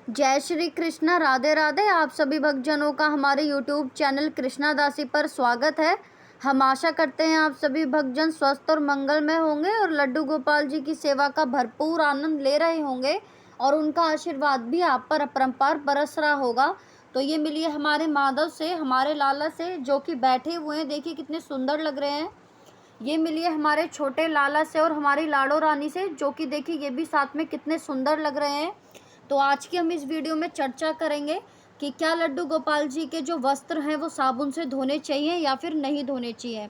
जय श्री कृष्ण, राधे राधे। आप सभी भक्तजनों का हमारे YouTube चैनल कृष्णा दासी पर स्वागत है। हम आशा करते हैं आप सभी भक्तजन स्वस्थ और मंगलमय होंगे और लड्डू गोपाल जी की सेवा का भरपूर आनंद ले रहे होंगे और उनका आशीर्वाद भी आप पर अपरंपार बरस रहा होगा। तो ये मिलिए हमारे माधव से, हमारे लाला से, जो कि बैठे हुए हैं। देखिए कितने सुंदर लग रहे हैं। ये मिलिए हमारे छोटे लाला से और हमारी लाडो रानी से, जो कि देखिए ये भी साथ में कितने सुंदर लग रहे हैं। तो आज की हम इस वीडियो में चर्चा करेंगे कि क्या लड्डू गोपाल जी के जो वस्त्र हैं वो साबुन से धोने चाहिए या फिर नहीं धोने चाहिए।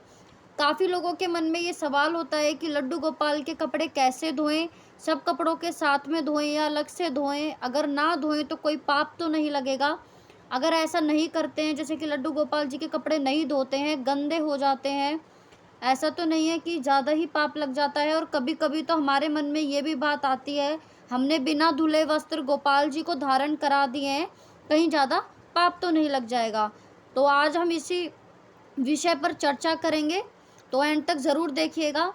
काफ़ी लोगों के मन में ये सवाल होता है कि लड्डू गोपाल के कपड़े कैसे धोएं, सब कपड़ों के साथ में धोएं या अलग से धोएं, अगर ना धोएं तो कोई पाप तो नहीं लगेगा। अगर ऐसा नहीं करते हैं, जैसे कि लड्डू गोपाल जी के कपड़े नहीं धोते हैं, गंदे हो जाते हैं, ऐसा तो नहीं है कि ज़्यादा ही पाप लग जाता है। और कभी कभी तो हमारे मन में ये भी बात आती है, हमने बिना धुले वस्त्र गोपाल जी को धारण करा दिए हैं, कहीं ज़्यादा पाप तो नहीं लग जाएगा। तो आज हम इसी विषय पर चर्चा करेंगे, तो एंड तक ज़रूर देखिएगा।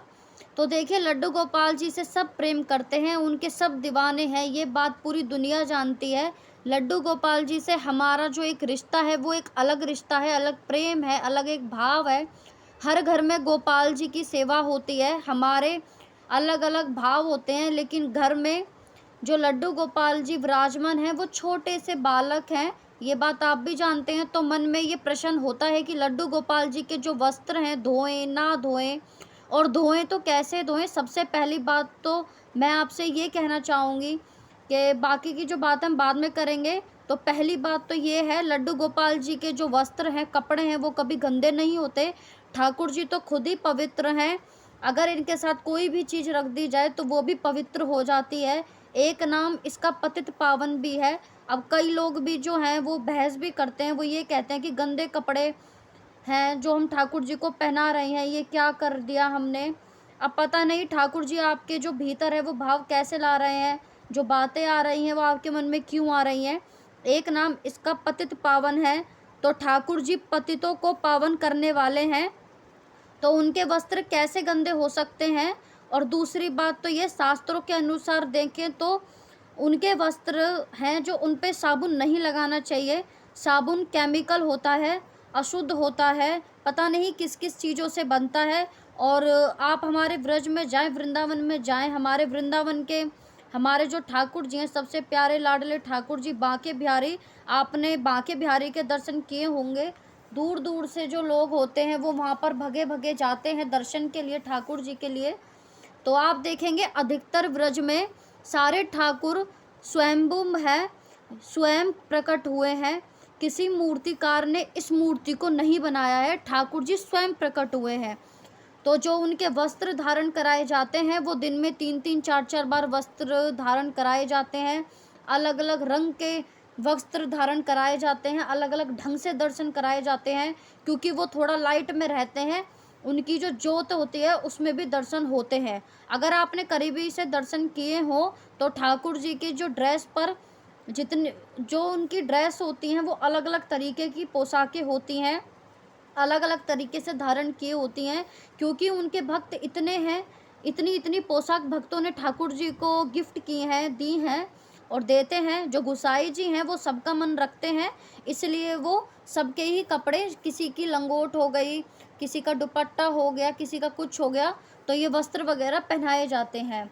तो देखिए, लड्डू गोपाल जी से सब प्रेम करते हैं, उनके सब दीवाने हैं, ये बात पूरी दुनिया जानती है। लड्डू गोपाल जी से हमारा जो एक रिश्ता है वो एक अलग रिश्ता है, अलग प्रेम है, अलग एक भाव है। हर घर में गोपाल जी की सेवा होती है, हमारे अलग अलग भाव होते हैं, लेकिन घर में जो लड्डू गोपाल जी विराजमान हैं वो छोटे से बालक हैं। ये बात आप भी जानते हैं। तो मन में ये प्रश्न होता है कि लड्डू गोपाल जी के जो वस्त्र हैं धोएं ना धोएं, और धोएं तो कैसे धोएं। सबसे पहली बात तो मैं आपसे ये कहना चाहूँगी कि बाकी की जो बात हम बाद में करेंगे। तो पहली बात तो ये है, लड्डू गोपाल जी के जो वस्त्र हैं, कपड़े हैं, वो कभी गंदे नहीं होते। ठाकुर जी तो खुद ही पवित्र हैं, अगर इनके साथ कोई भी चीज़ रख दी जाए तो वो भी पवित्र हो जाती है। एक नाम इसका पतित पावन भी है। अब कई लोग भी जो हैं वो बहस भी करते हैं, वो ये कहते हैं कि गंदे कपड़े हैं जो हम ठाकुर जी को पहना रहे हैं, ये क्या कर दिया हमने। अब पता नहीं ठाकुर जी आपके जो भीतर है वो भाव कैसे ला रहे हैं, जो बातें आ रही हैं वो आपके मन में क्यों आ रही हैं। एक नाम इसका पतित पावन है, तो ठाकुर जी पतितों को पावन करने वाले हैं, तो उनके वस्त्र कैसे गंदे हो सकते हैं। और दूसरी बात तो ये, शास्त्रों के अनुसार देखें तो उनके वस्त्र हैं जो उन पे साबुन नहीं लगाना चाहिए। साबुन केमिकल होता है, अशुद्ध होता है, पता नहीं किस किस चीज़ों से बनता है। और आप हमारे व्रज में जाएं, वृंदावन में जाएं, हमारे वृंदावन के हमारे जो ठाकुर जी हैं, सबसे प्यारे लाडले ठाकुर जी बांके बिहारी, आपने बांके बिहारी के दर्शन किए होंगे। दूर दूर से जो लोग होते हैं वो वहाँ पर भगे भगे जाते हैं दर्शन के लिए, ठाकुर जी के लिए। तो आप देखेंगे अधिकतर व्रज में सारे ठाकुर स्वयंभू है, स्वयं प्रकट हुए हैं। किसी मूर्तिकार ने इस मूर्ति को नहीं बनाया है, ठाकुर जी स्वयं प्रकट हुए हैं। तो जो उनके वस्त्र धारण कराए जाते हैं वो दिन में 3-3 4-4 बार वस्त्र धारण कराए जाते हैं। अलग अलग रंग के वस्त्र धारण कराए जाते हैं, अलग अलग ढंग से दर्शन कराए जाते हैं, क्योंकि वो थोड़ा लाइट में रहते हैं। उनकी जो ज्योत होती है उसमें भी दर्शन होते हैं। अगर आपने करीबी से दर्शन किए हो तो ठाकुर जी की जो ड्रेस पर जितने जो उनकी ड्रेस होती हैं वो अलग अलग तरीके की पोशाकें होती हैं, अलग अलग तरीके से धारण किए होती हैं, क्योंकि उनके भक्त इतने हैं। इतनी इतनी पोशाक भक्तों ने ठाकुर जी को गिफ्ट की हैं, दी हैं और देते हैं। जो गुसाई जी हैं वो सबका मन रखते हैं, इसलिए वो सबके ही कपड़े, किसी की लंगोट हो गई, किसी का दुपट्टा हो गया, किसी का कुछ हो गया, तो ये वस्त्र वगैरह पहनाए जाते हैं।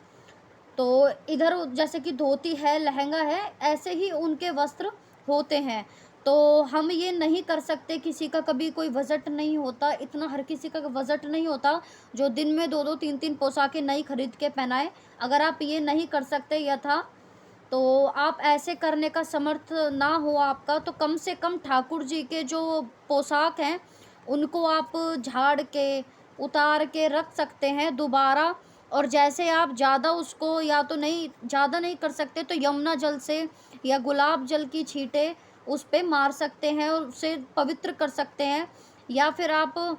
तो इधर जैसे कि धोती है, लहंगा है, ऐसे ही उनके वस्त्र होते हैं। तो हम ये नहीं कर सकते, किसी का कभी कोई बजट नहीं होता, इतना हर किसी का बजट नहीं होता जो दिन में 2-2 3-3 पोशाकें नई खरीद के पहनाए। अगर आप ये नहीं कर सकते यथा, तो आप ऐसे करने का समर्थ ना हो आपका, तो कम से कम ठाकुर जी के जो पोशाक हैं उनको आप झाड़ के उतार के रख सकते हैं दोबारा। और जैसे आप ज़्यादा उसको, या तो नहीं ज़्यादा नहीं कर सकते तो यमुना जल से या गुलाब जल की छींटे उस पे मार सकते हैं और उसे पवित्र कर सकते हैं। या फिर आप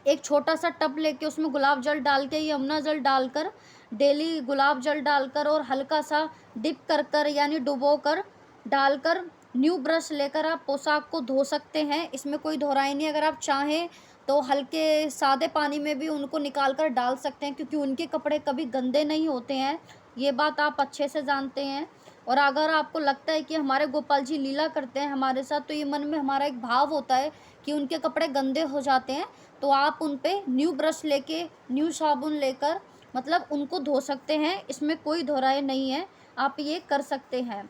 एक छोटा सा टब लेके उसमें गुलाब जल डाल के, यमुना जल डालकर, डेली गुलाब जल डालकर और हल्का सा डिप कर कर यानी डुबो कर डालकर न्यू ब्रश लेकर आप पोशाक को धो सकते हैं। इसमें कोई दोहराई नहीं। अगर आप चाहें तो हल्के सादे पानी में भी उनको निकाल कर डाल सकते हैं, क्योंकि उनके कपड़े कभी गंदे नहीं होते हैं, ये बात आप अच्छे से जानते हैं। और अगर आपको लगता है कि हमारे गोपाल जी लीला करते हैं हमारे साथ, तो ये मन में हमारा एक भाव होता है कि उनके कपड़े गंदे हो जाते हैं, तो आप उन पे न्यू ब्रश लेके, न्यू साबुन लेकर मतलब उनको धो सकते हैं, इसमें कोई दो राय नहीं है, आप ये कर सकते हैं।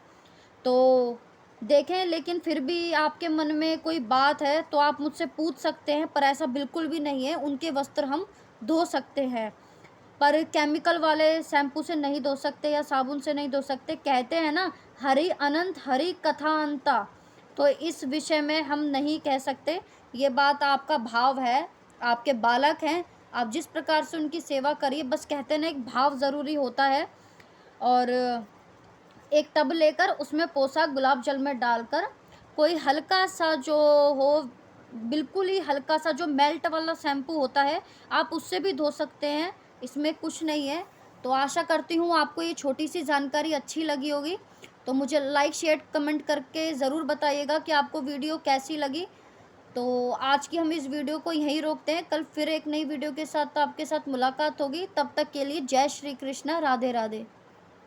तो देखें, लेकिन फिर भी आपके मन में कोई बात है तो आप मुझसे पूछ सकते हैं, पर ऐसा बिल्कुल भी नहीं है, उनके वस्त्र हम धो सकते हैं। पर केमिकल वाले शैम्पू से नहीं धो सकते या साबुन से नहीं धो सकते। कहते हैं ना, हरि अनंत हरि कथा अंता, तो इस विषय में हम नहीं कह सकते। ये बात आपका भाव है, आपके बालक हैं, आप जिस प्रकार से उनकी सेवा करिए, बस कहते हैं ना, एक भाव ज़रूरी होता है। और एक टब लेकर उसमें पोशाक गुलाब जल में डालकर कोई हल्का सा जो हो, बिल्कुल ही हल्का सा जो मेल्ट वाला शैम्पू होता है, आप उससे भी धो सकते हैं, इसमें कुछ नहीं है। तो आशा करती हूँ आपको ये छोटी सी जानकारी अच्छी लगी होगी। तो मुझे लाइक शेयर कमेंट करके ज़रूर बताइएगा कि आपको वीडियो कैसी लगी। तो आज की हम इस वीडियो को यहीं रोकते हैं, कल फिर एक नई वीडियो के साथ आपके साथ मुलाकात होगी। तब तक के लिए जय श्री कृष्णा, राधे राधे।